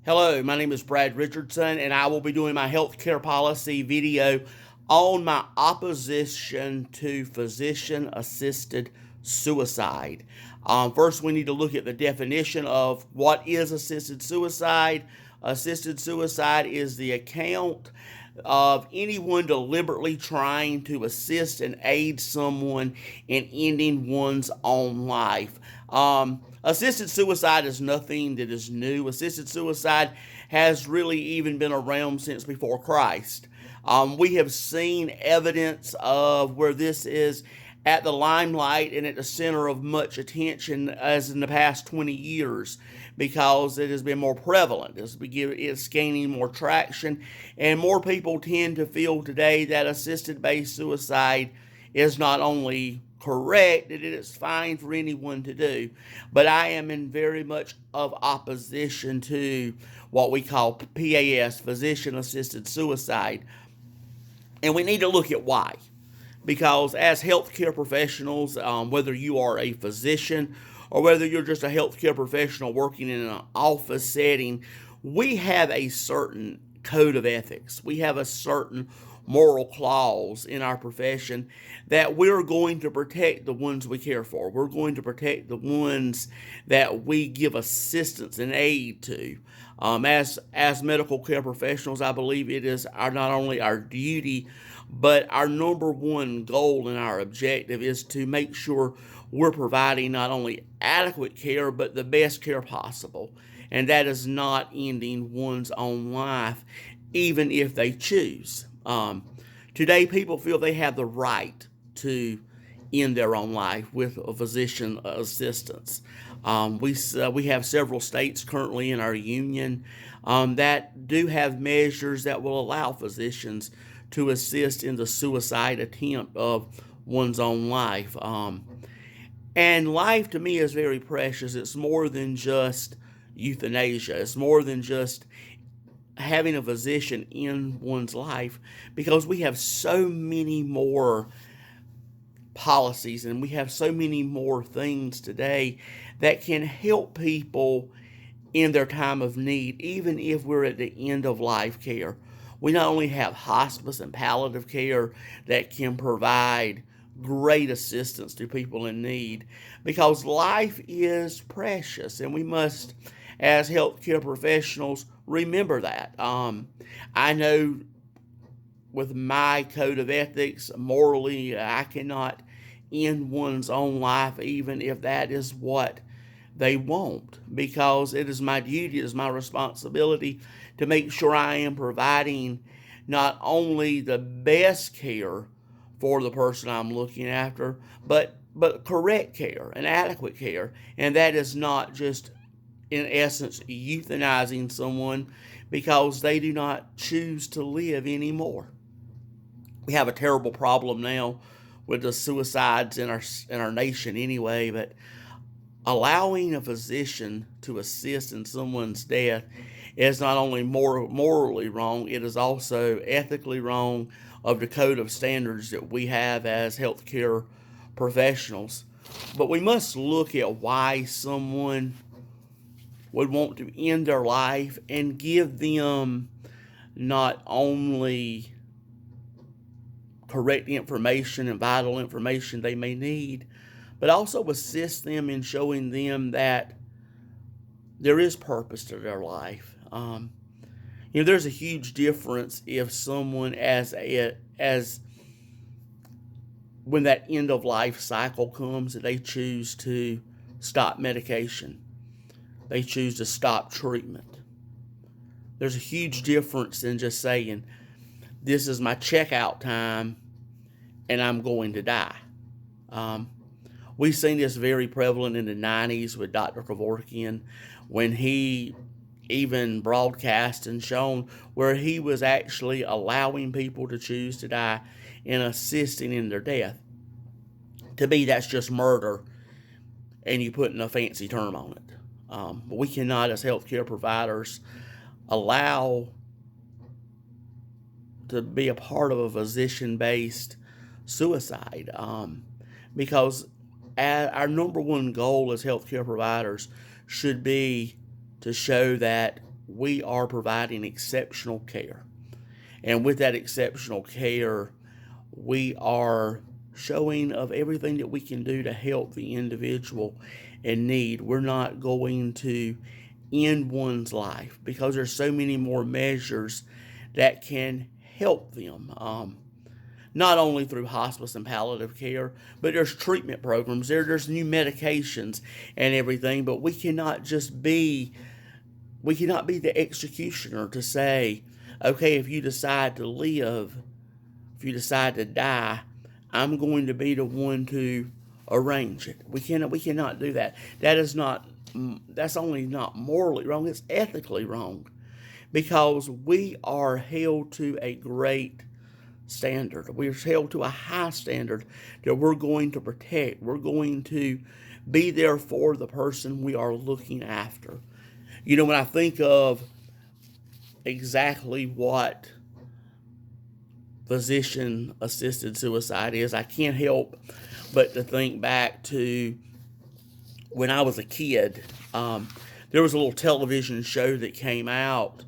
Hello, my name is Brad Richardson, and I will be doing my healthcare policy video on my opposition to physician assisted suicide. First, we need to look at the definition of what is assisted suicide. Assisted suicide is the account of anyone deliberately trying to assist and aid someone in ending one's own life. Assisted suicide is nothing that is new. Assisted suicide has really even been around since before Christ. We have seen evidence of where this is at the limelight and at the center of much attention as in the past 20 years because it has been more prevalent. It's gaining more traction, and more people tend to feel today that assisted-based suicide is not only correct, that it is fine for anyone to do, but I am in very much of opposition to what we call PAS, physician-assisted suicide, and we need to look at why. Because as healthcare professionals, whether you are a physician or whether you're just a healthcare professional working in an office setting, we have a certain code of ethics. We have a certain moral clause in our profession that we're going to protect the ones we care for. We're going to protect the ones that we give assistance and aid to. As medical care professionals, I believe it is not only our duty, but our number one goal and our objective is to make sure we're providing not only adequate care, but the best care possible. And that is not ending one's own life, even if they choose. Today, people feel they have the right to end their own life with a physician assistance. We have several states currently in our union that do have measures that will allow physicians to assist in the suicide attempt of one's own life. And life to me is very precious. It's more than just euthanasia. It's more than just having a physician in one's life, because we have so many more policies and we have so many more things today that can help people in their time of need, even if we're at the end of life care. We not only have hospice and palliative care that can provide great assistance to people in need, because life is precious and we must, as healthcare professionals, remember that. I know with my code of ethics, morally, I cannot end one's own life even if that is what they want, because it is my duty, it is my responsibility to make sure I am providing not only the best care for the person I'm looking after, but correct care and adequate care. And that is not just, in essence, euthanizing someone because they do not choose to live anymore. We have a terrible problem now with the suicides in our nation anyway, but allowing a physician to assist in someone's death is not only morally wrong, it is also ethically wrong of the code of standards that we have as healthcare professionals. But we must look at why someone would want to end their life and give them not only correct information and vital information they may need, but also assist them in showing them that there is purpose to their life. There's a huge difference if someone as when that end of life cycle comes, that they choose to stop medication, they choose to stop treatment. There's a huge difference in just saying, this is my checkout time and I'm going to die. We've seen this very prevalent in the 90s with Dr. Kevorkian, when he even broadcast and shown where he was actually allowing people to choose to die and assisting in their death. To me, that's just murder, and you putting a fancy term on it. But we cannot, as healthcare providers, allow to be a part of a physician-based suicide, because our number one goal as healthcare providers should be to show that we are providing exceptional care. And with that exceptional care, we are showing of everything that we can do to help the individual in need. We're not going to end one's life because there's so many more measures that can help them. Not only through hospice and palliative care, but there's treatment programs. There's new medications and everything. But we cannot be the executioner to say, okay, if you decide to live, if you decide to die, I'm going to be the one to arrange it. We cannot do that. That's only not morally wrong, it's ethically wrong. Because we are held to a great standard. We're held to a high standard that we're going to protect. We're going to be there for the person we are looking after. When I think of exactly what physician-assisted suicide is, I can't help but to think back to when I was a kid. There was a little television show that came out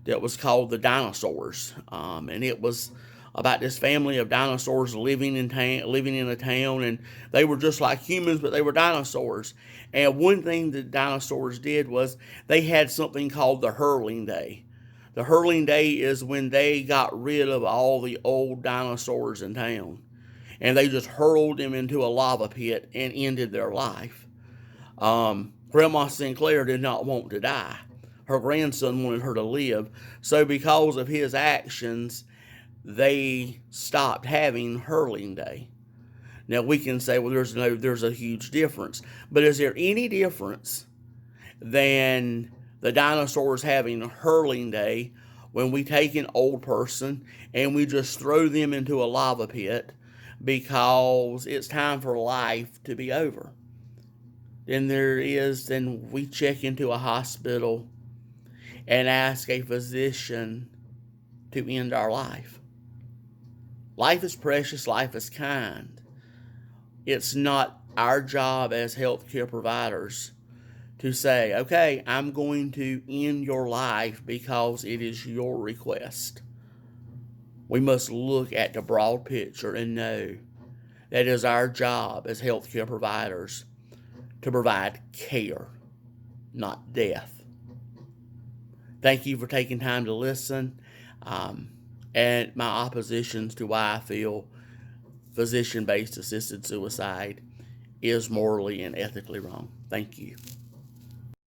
that was called The Dinosaurs, and it was about this family of dinosaurs living in a town, and they were just like humans, but they were dinosaurs. And one thing the dinosaurs did was they had something called the Hurling Day. The Hurling Day is when they got rid of all the old dinosaurs in town, and they just hurled them into a lava pit and ended their life. Grandma Sinclair did not want to die. Her grandson wanted her to live. So because of his actions, they stopped having Hurling Day. Now we can say, well, there's a huge difference. But is there any difference than the dinosaurs having Hurling Day when we take an old person and we just throw them into a lava pit because it's time for life to be over? Then we check into a hospital and ask a physician to end our life. Life is precious, life is kind. It's not our job as healthcare providers to say, okay, I'm going to end your life because it is your request. We must look at the broad picture and know that it is our job as healthcare providers to provide care, not death. Thank you for taking time to listen, and my oppositions to why I feel physician-based assisted suicide is morally and ethically wrong. Thank you.